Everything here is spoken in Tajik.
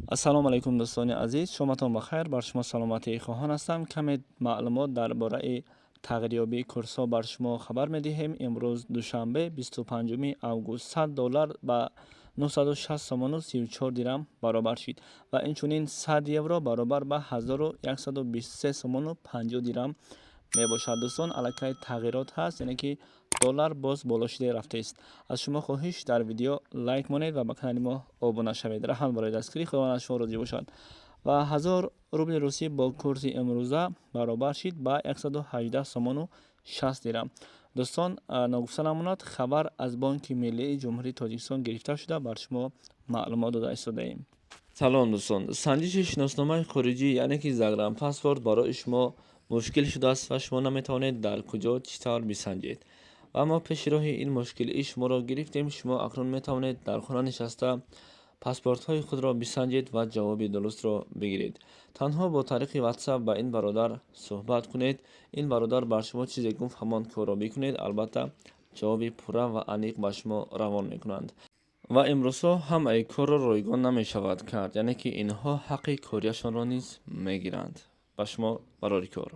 ассалому алайкум дӯстони азиз, шоматон бахайр. Бар шумо саломатии хоҳон ҳастам. Каме маълумот дар бораи тағйирёбии курсҳо бар шумо хабар медиҳем. имрӯз душанбе 25 август $100 ба 960 сомону 34 дирам баробар шид ва инчунин 100 евро баробар ба 1123 сомону 50 дирам мебошад. дӯстон, аллакай тағйирот ҳаст, яъне ки доллар боз боло шида рафтааст. аз шумо хоҳиш дар видео лайк монед ва ба канали мо обуна шавед. раҳмат барои дастгирӣ. худованд аз шумо розӣ бошад. ва 1000 рубли русӣ бо курси имрӯза баробар шид ба 118 сомону 60 дирам. дӯстон, ногуфта намонад, хабар аз Бонки Миллии Ҷумҳурии Тоҷикистон гирифта шуда бар шумо маълумот дода истодаем. салом дӯстон, санҷиши шиносномаи хориҷӣ яъне ки загранпаспорт барои шумо мушкил шудааст ва шумо наметавонед дар куҷо чӣ тавр бисанҷед. ва мо пеши роҳи ин мушкилии шуморо гирифтем. шумо акнун метавонед дар хона нишаста паспортҳои худро бисанҷед ва ҷавоби дурустро бигиред. танҳо бо тариқи WhatsApp ба ин бародар суҳбат кунед. ин бародар бар шумо чизе гуфт ҳамон корро бикунед. албатта ҷавоби пурра ва аниқ ба шумо равон мекунанд. ва имрӯзҳо ҳамаи корро ройгон намешавад кард, яъне ки инҳо ҳаққи корияшонро низ мегиранд. ба шумо барори кор.